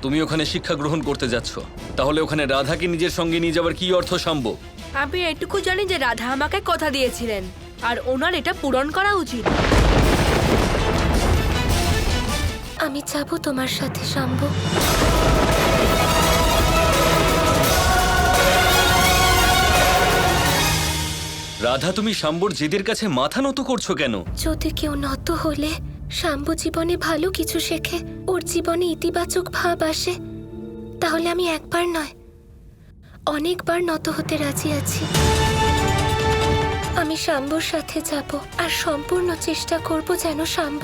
তুমি ওখানে শিক্ষা গ্রহণ করতে যাচ্ছ, তাহলে ওখানে রাধাকে নিজের সঙ্গে নিয়ে যাবার কি অর্থ শাম্ব? আমি এটুকু জানি যে রাধা আমাকে কথা দিয়েছিলেন আর ওনার এটা পূরণ করা উচিত। আমি যাব তোমার সাথে শাম্ব। রাধা, তুমি শাম্বর জেদের কাছে মাথা নত করছো কেন? যদি কেউ নত হলে শাম্ব জীবনে ভালো কিছু শেখে, ওর জীবনে ইতিবাচক ভাব আসে, তাহলে আমি একবার নয় অনেকবার নত হতে রাজি আছি। আমি শাম্বর সাথে যাব আর সম্পূর্ণ চেষ্টা করব যেন শাম্ব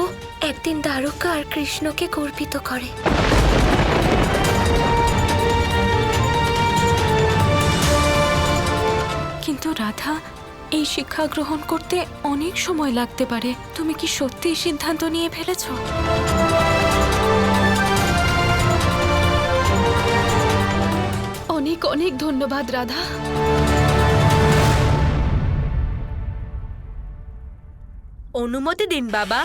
একদিন দ্বারকা আর কৃষ্ণকে গর্বিত করে। কিন্তু রাধা, এই শিক্ষা গ্রহণ করতে অনেক সময় লাগতে পারে। তুমি কি সত্যি সিদ্ধান্ত নিয়ে ফেলেছ? অনেক অনেক ধন্যবাদ রাধা। অনুমতি দিন বাবা।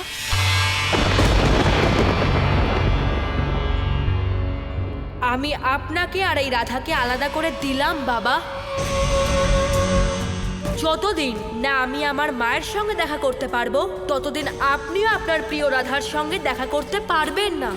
আমি আপনাকে আর এই রাধাকে আলাদা করে দিলাম বাবা। যতদিন না আমি আমার মায়ের সঙ্গে দেখা করতে পারবো, ততদিন আপনিও আপনার প্রিয় রাধার সঙ্গে দেখা করতে পারবেন না।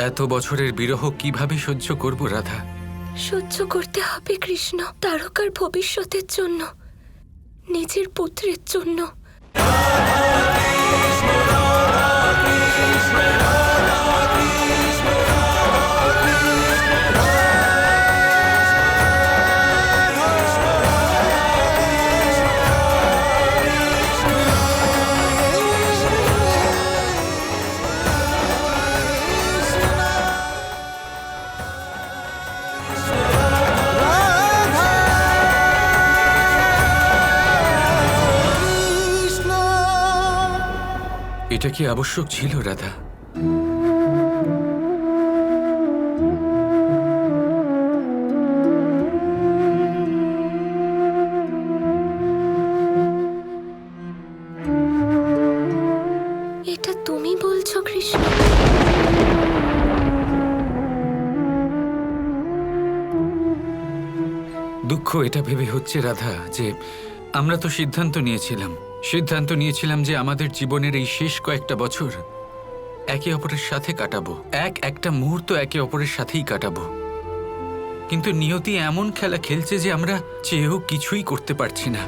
এত বছরের বিরহ কিভাবে সহ্য করব রাধা? সহ্য করতে হবে কৃষ্ণ, তারকার ভবিষ্যতের জন্য, নিজের পুত্রের জন্য। এটা কি আবশ্যক ছিল রাধা? এটা তুমি বলছো কৃষ্ণ? দুঃখ এটা ভেবে হচ্ছে রাধা যে আমরা তো সিদ্ধান্ত নিয়েছিলাম যে আমাদের জীবনের এই শেষ কয়েকটা বছর একে অপরের সাথে কাটাবো, একটা মুহূর্ত একে অপরের সাথেই কাটাবো। কিন্তু নিয়তি এমন খেলা খেলছে যে আমরা চেয়েও কিছুই করতে পারছি না।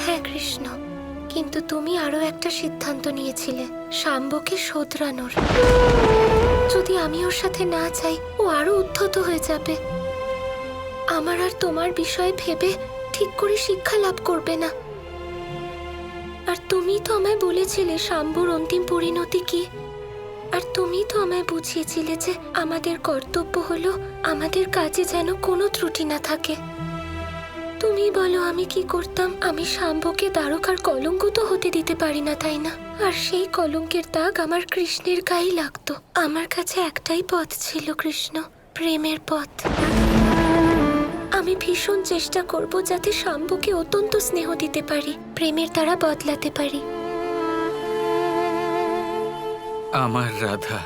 হ্যাঁ কৃষ্ণ, কিন্তু তুমি আরো একটা সিদ্ধান্ত নিয়েছিলে, শাম্বকে শোধরানোর। যদি আমি ওর সাথে না চাই, ও আরো উদ্ধত হয়ে যাবে। আমার আর তোমার বিষয়ে ভেবে ঠিক করে শিক্ষা লাভ করবে না। আর তুমি তো আমায় বলেছিলে শাম্বুর অন্তিম পরিণতি কি, আর তুমি তো আমায় বুঝিয়েছিলে যে আমাদের কর্তব্য হলো আমাদের কাজে যেন কোনো ত্রুটি না থাকে। তুমি বলো আমি কি করতাম? আমি শাম্বকে দ্বারকার কলঙ্ক তো হতে দিতে পারি না, তাই না? আর সেই কলঙ্কের দাগ আমার কৃষ্ণের গায়ে লাগতো। আমার কাছে একটাই পথ ছিল কৃষ্ণ, প্রেমের পথ। আমি ভীষণ চেষ্টা করব যাতে শাম্বকে অত্যন্ত স্নেহ দিতে পারি, প্রেমের দ্বারা বদলাতে পারি। আমার রাধা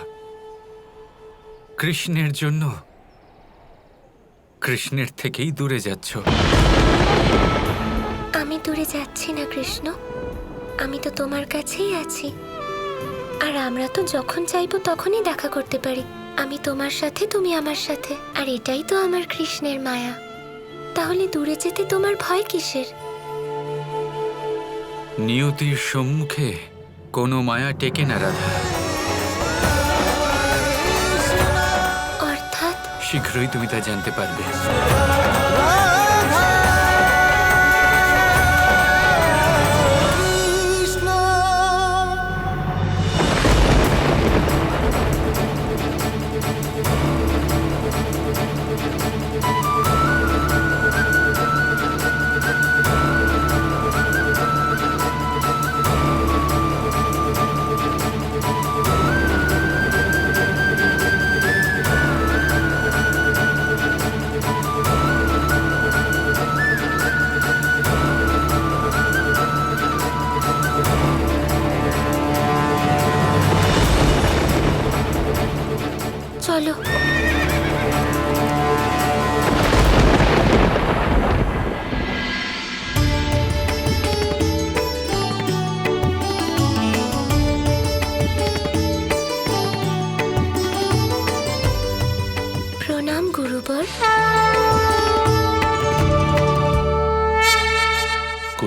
কৃষ্ণের জন্য কৃষ্ণের থেকেই দূরে যাচ্ছ। আমি দূরে যাচ্ছি না কৃষ্ণ, আমি তো তোমার কাছেই আছি। আর আমরা তো যখন চাইবো তখনই দেখা করতে পারি। আমি তোমার সাথে, তুমি আমার সাথে, আর এটাই তো আমার কৃষ্ণের মায়া। তাহলে দূরে যেতে তোমার ভয় কিসের? নিয়তির সম্মুখে কোনো মায়া টেকে না রাধা। অর্থাৎ শীঘ্রই তুমি তা জানতে পারবে।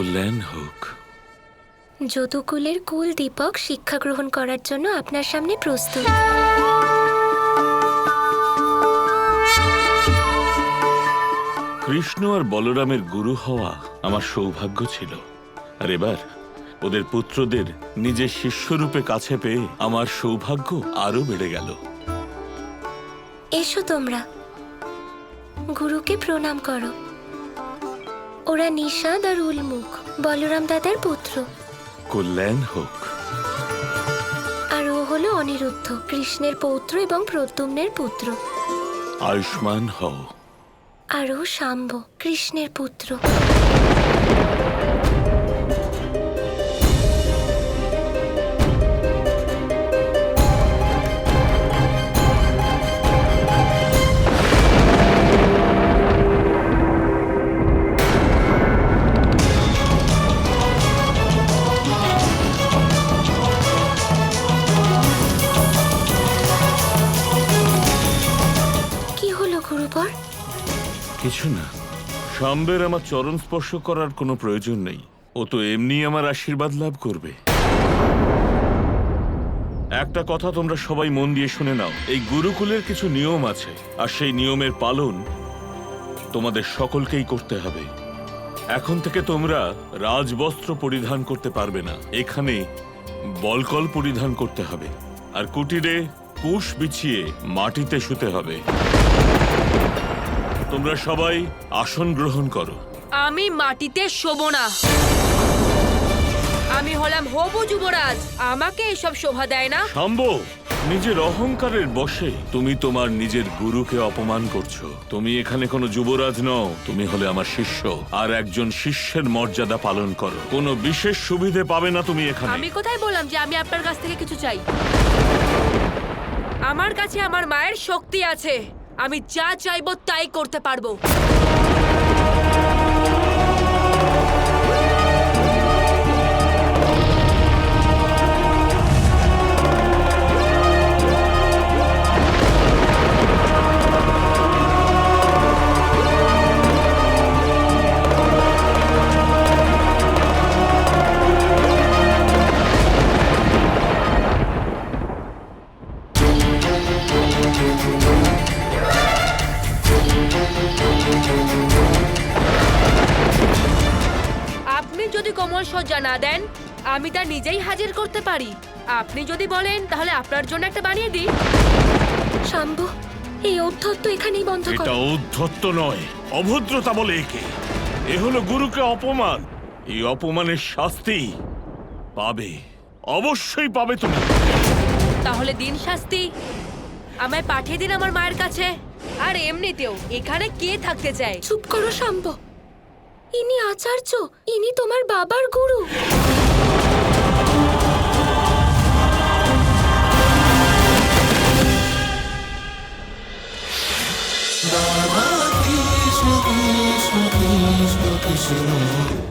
কল্যাণ হোক। যদুকুলের কুল দীপক শিক্ষা গ্রহণ করার জন্য আপনার সামনে প্রস্তুত। কৃষ্ণ আর বলরামের গুরু হওয়া আমার সৌভাগ্য ছিল, আর এবার ওদের পুত্রদের নিজের শিষ্যরূপে কাছে পেয়ে আমার সৌভাগ্য আরো বেড়ে গেল। এসো তোমরা, গুরুকে প্রণাম করো। ওরা নিষাদ আর উলমুখ, বলরাম দাদার পুত্র। কল্যাণ হোক। আর ও হলো অনিরুদ্ধ, কৃষ্ণের পৌত্র এবং প্রদ্যুম্নের পুত্র। আয়ুষ্মান হও। আর ও শাম্ব, কৃষ্ণের পুত্র। কি হলো গুরুবর? কিছু না। শাম্বের আমার চরণ স্পর্শ করার কোনো প্রয়োজন নেই, ও তো এমনি আমার আশীর্বাদ লাভ করবে। একটা কথা তোমরা সবাই মন দিয়ে শুনে নাও, এই গুরুকুলের কিছু নিয়ম আছে, আর সেই নিয়মের পালন তোমাদের সকলকেই করতে হবে। এখন থেকে তোমরা রাজবস্ত্র পরিধান করতে পারবে না, এখানে বলকল পরিধান করতে হবে, আর কুটিরে কুশ বিছিয়ে মাটিতে শুতে হবে। তোমরা সবাই আসন গ্রহণ করো। আমি মাটিতে শোবো না। আমি হলাম হবু যুবরাজ, আমাকে এসব শোভা দেয় না। শাম্ব, নিজের অহংকারের বশে তুমি তোমার নিজের গুরুকে অপমান করছো। তুমি এখানে কোনো যুবরাজ নও, তুমি হলে আমার শিষ্য, আর একজন শিষ্যের মর্যাদা পালন করো। কোনো বিশেষ সুবিধে পাবে না তুমি এখানে। আমি কোথায় বললাম যে আমি আপনার কাছ থেকে কিছু চাই? আমার কাছে আমার মায়ের শক্তি আছে, আমি যা চাইবো তাই করতে পারবো। আপনি যদি কোমল সজ্জা না দেন, আমি তা নিজেই হাজির করতে পারি। আপনি যদি বলেন তাহলে আপনার জন্য একটা বানিয়ে দিই। শাম্ব, এই অধ্যত্ত এখানেই বন্ধ এটা করো। ঔদ্ধত্য নয়, অভদ্রতা বলে একে। এ হলো গুরুকে অপমান। এই অপমানের শাস্তি পাবে, অবশ্যই পাবে তুমি। তাহলে দিন শাস্তি, আমায় পাঠিয়ে দিন আমার মায়ের কাছে। আর এমনিতেও এখানে কে থাকতে চায়? চুপ করো শাম্ব, ইনি আচার্য, ইনি তোমার বাবার গুরু। Krishna Krishna Krishna Krishna